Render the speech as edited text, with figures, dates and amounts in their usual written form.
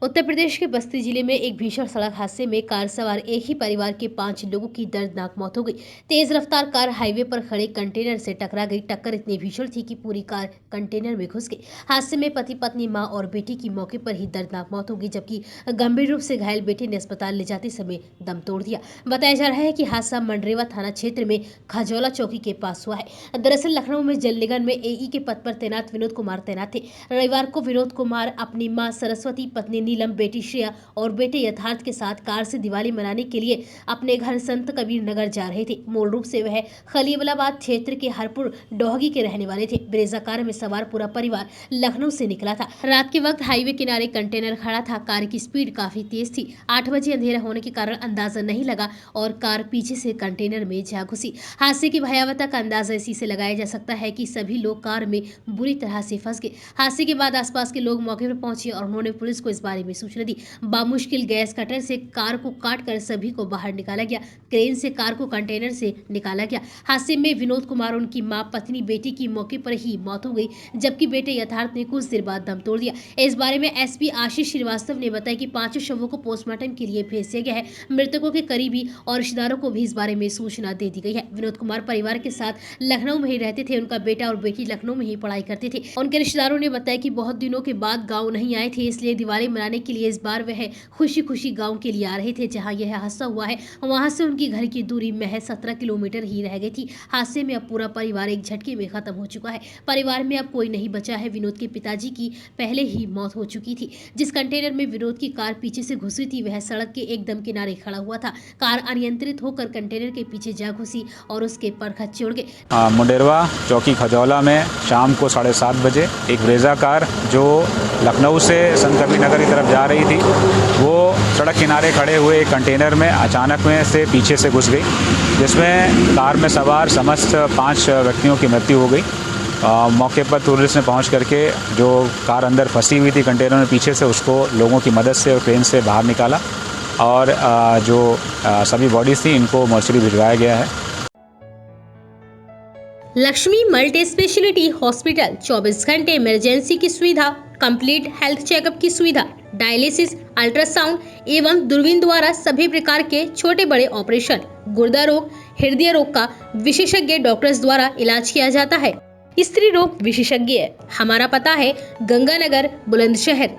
उत्तर प्रदेश के बस्ती जिले में एक भीषण सड़क हादसे में कार सवार एक ही परिवार के 5 लोगों की दर्दनाक मौत हो गई। तेज रफ्तार कार हाईवे पर खड़े कंटेनर से टकरा गई। टक्कर इतनी भीषण थी कि पूरी कार कंटेनर में घुस गई। हादसे में पति पत्नी, मां और बेटी की मौके पर ही दर्दनाक मौत हो गई, जबकि गंभीर रूप से घायल बेटे ने अस्पताल ले जाते समय दम तोड़ दिया। बताया जा रहा है कि हादसा मंडरेवा थाना क्षेत्र में खजौला चौकी के पास हुआ है। दरअसल लखनऊ में जल निगम में एई के पद पर तैनात विनोद कुमार तैनात थे। रविवार को विनोद कुमार अपनी मां सरस्वती, पत्नी नीलम, बेटी श्रेया और बेटे यथार्थ के साथ कार से दिवाली मनाने के लिए अपने घर संत कबीर नगर जा रहे थे। मूल रूप से वह खलीबलाबाद क्षेत्र के हरपुर डोहगी के रहने वाले थे। ब्रेजा कार में सवार पूरा परिवार लखनऊ से निकला था। रात के वक्त हाईवे किनारे कंटेनर खड़ा था। कार की स्पीड काफी तेज थी। 8 बजे अंधेरा होने के कारण अंदाजा नहीं लगा और कार पीछे से कंटेनर में जा घुसी। हादसे की भयावहता का अंदाजा इसी से लगाया जा सकता है कि सभी लोग कार में बुरी तरह से फंस गए। हादसे के बाद आसपास के लोग मौके पर पहुंचे और उन्होंने पुलिस को इस बारे में सूचना दी। बामुश्किल गैस कटर से कार को काटकर सभी को बाहर निकाला गया। क्रेन से कार को कंटेनर से निकाला गया। हादसे में विनोद कुमार, उनकी मां, पत्नी, बेटी की मौके पर ही मौत हो गई, जबकि बेटे यथार्थ ने कुछ देर बाद दम तोड़ दिया। इस बारे में एसपी आशीष श्रीवास्तव ने बताया कि 5 शवों को पोस्टमार्टम के लिए भेज दिया गया है। मृतकों के करीबी और रिश्तेदारों को भी इस बारे में सूचना दे दी गई है। विनोद कुमार परिवार के साथ लखनऊ में ही रहते थे। उनका बेटा और बेटी लखनऊ में ही पढ़ाई करते थे। उनके रिश्तेदारों ने बताया कि बहुत दिनों के बाद गाँव नहीं आए थे, इसलिए दिवाली मनाने के लिए इस बार वह खुशी खुशी गांव के लिए आ रहे थे। जहां यह हादसा हुआ है वहां से उनकी घर की दूरी महज 17 किलोमीटर ही रह गई थी। हादसे में अब पूरा परिवार एक झटके में खत्म हो चुका है। परिवार में अब कोई नहीं बचा है। विनोद के पिताजी की पहले ही मौत हो चुकी थी। जिस कंटेनर में विनोद की कार पीछे से घुसी थी वह सड़क के एकदम किनारे खड़ा हुआ था। कार अनियंत्रित होकर कंटेनर के पीछे जा घुसी और उसके परखच्चे उड़ गए। मंडरेवा चौकी खजौला में शाम को 7:30 बजे एक ब्रेजा कार जो लखनऊ से संत कबीर नगर की तरफ जा रही थी, वो सड़क किनारे खड़े हुए एक कंटेनर में अचानक में से पीछे से घुस गई, जिसमें कार में सवार समस्त 5 व्यक्तियों की मृत्यु हो गई। मौके पर पुलिस ने पहुंच करके जो कार अंदर फंसी हुई थी कंटेनर में पीछे से, उसको लोगों की मदद से और क्रेन से बाहर निकाला और जो सभी बॉडीज थी इनको मोर्चरी भिजवाया गया है। लक्ष्मी मल्टी स्पेशलिटी हॉस्पिटल 24 घंटे इमरजेंसी की सुविधा, कंप्लीट हेल्थ चेकअप की सुविधा, डायलिसिस, अल्ट्रासाउंड एवं दूरबीन द्वारा सभी प्रकार के छोटे बड़े ऑपरेशन, गुर्दा रोग, हृदय रोग का विशेषज्ञ डॉक्टर्स द्वारा इलाज किया जाता है। स्त्री रोग विशेषज्ञ। हमारा पता है गंगानगर, बुलंदशहर।